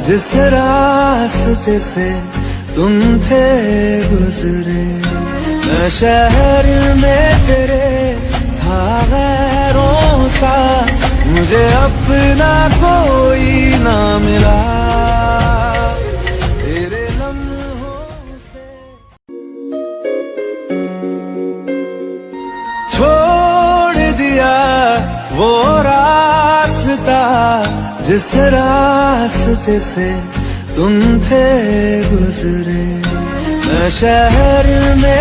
जिस रास्ते से तुम थे गुजरे, मैं शहर में तेरे था गैरों सा, मुझे अपना कोई ना मिला तेरे लम्हों से। छोड़ दिया वो रास्ता जिस रास्ते से तुम थे गुजरे, मैं शहर में